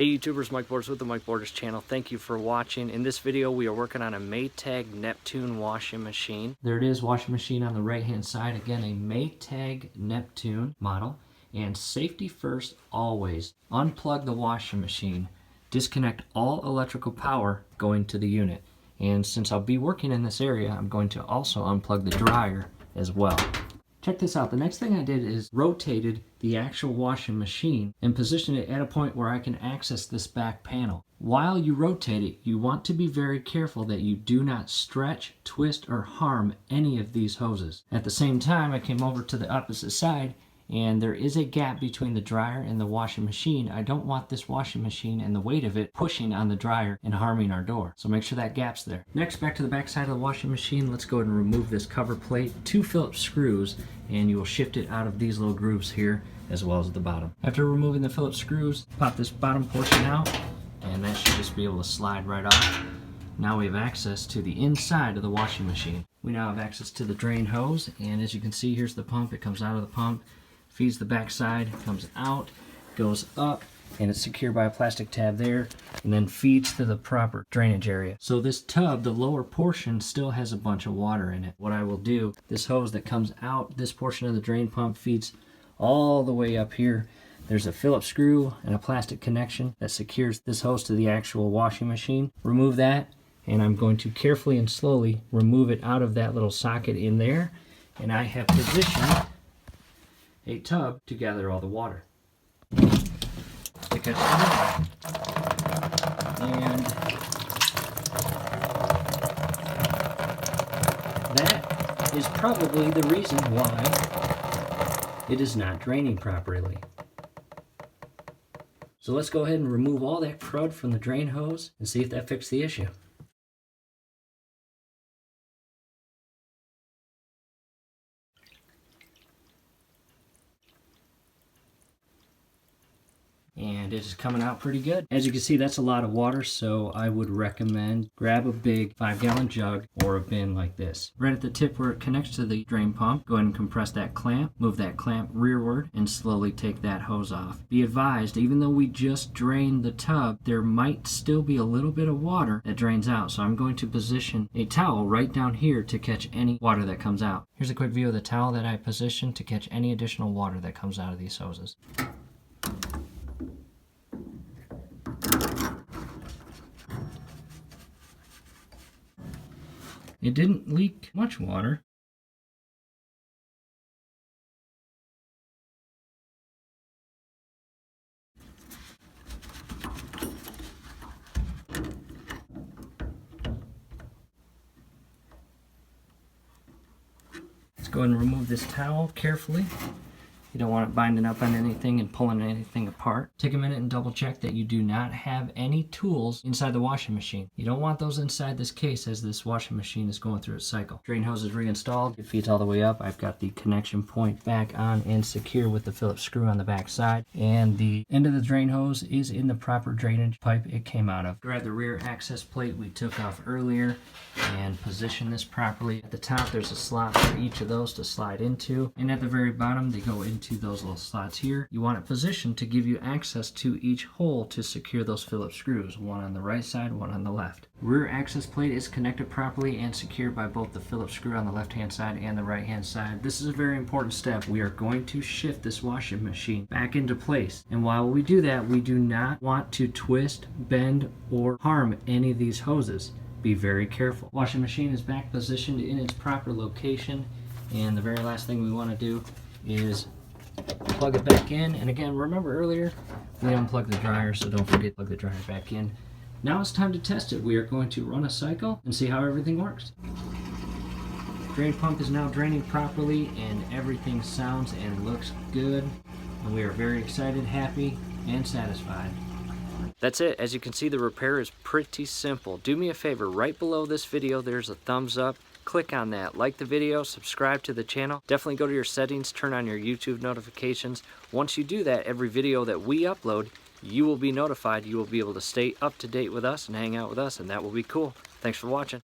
Hey YouTubers, Mike Borders with the Mike Borders channel. Thank you for watching. In this video we are working on a Maytag Neptune washing machine. There it is, washing machine on the right hand side. Again, a Maytag Neptune model. And safety first always. Unplug the washing machine. Disconnect all electrical power going to the unit. And since I'll be working in this area, I'm going to also unplug the dryer as well. Check this out. The next thing I did is rotated the actual washing machine and positioned it at a point where I can access this back panel. While you rotate it, you want to be very careful that you do not stretch, twist, or harm any of these hoses. At the same time, I came over to the opposite side and there is a gap between the dryer and the washing machine. I don't want this washing machine and the weight of it pushing on the dryer and harming our door. So make sure that gap's there. Next, back to the back side of the washing machine, let's go ahead and remove this cover plate. 2 Phillips screws, and you will shift it out of these little grooves here as well as the bottom. After removing the Phillips screws, pop this bottom portion out, and that should just be able to slide right off. Now we have access to the inside of the washing machine. We now have access to the drain hose, and as you can see, here's the pump. It comes out of the pump, feeds the back side, comes out, goes up, and it's secured by a plastic tab there, and then feeds to the proper drainage area. So this tub, the lower portion, still has a bunch of water in it. What I will do, this hose that comes out, this portion of the drain pump feeds all the way up here. There's a Phillips screw and a plastic connection that secures this hose to the actual washing machine. Remove that, and I'm going to carefully and slowly remove it out of that little socket in there, and I have positioned a tub to gather all the water. Stick it in, and that is probably the reason why it is not draining properly. So let's go ahead and remove all that crud from the drain hose and see if that fixed the issue. And it is coming out pretty good. As you can see, that's a lot of water, so I would recommend grab a big 5-gallon jug or a bin like this. Right at the tip where it connects to the drain pump, go ahead and compress that clamp, move that clamp rearward, and slowly take that hose off. Be advised, even though we just drained the tub, there might still be a little bit of water that drains out, so I'm going to position a towel right down here to catch any water that comes out. Here's a quick view of the towel that I positioned to catch any additional water that comes out of these hoses. It didn't leak much water. Let's go ahead and remove this towel carefully. You don't want it binding up on anything and pulling anything apart. Take a minute and double check that you do not have any tools inside the washing machine. You don't want those inside this case as this washing machine is going through its cycle. Drain hose is reinstalled. It feeds all the way up. I've got the connection point back on and secure with the Phillips screw on the back side. And the end of the drain hose is in the proper drainage pipe it came out of. Grab the rear access plate we took off earlier and position this properly. At the top there's a slot for each of those to slide into. And at the very bottom they go into those little slots here. You want it positioned to give you access to each hole to secure those Phillips screws, one on the right side, one on the left. Rear access plate is connected properly and secured by both the Phillips screw on the left hand side and the right hand side. This is a very important step. We are going to shift this washing machine back into place, and while we do that, we do not want to twist, bend, or harm any of these hoses. Be very careful. Washing machine is back positioned in its proper location, and the very last thing we want to do is plug it back in. And again, remember earlier we unplugged the dryer, so don't forget to plug the dryer back in. Now it's time to test it. We are going to run a cycle and see how everything works. Drain pump is now draining properly and everything sounds and looks good, and we are very excited, happy, and satisfied. That's it. As you can see, the repair is pretty simple. Do me a favor, right below this video there's a thumbs up. Click on that, like the video, subscribe to the channel. Definitely go to your settings, turn on your YouTube notifications. Once you do that, every video that we upload, you will be notified. You will be able to stay up to date with us and hang out with us, and that will be cool. Thanks for watching.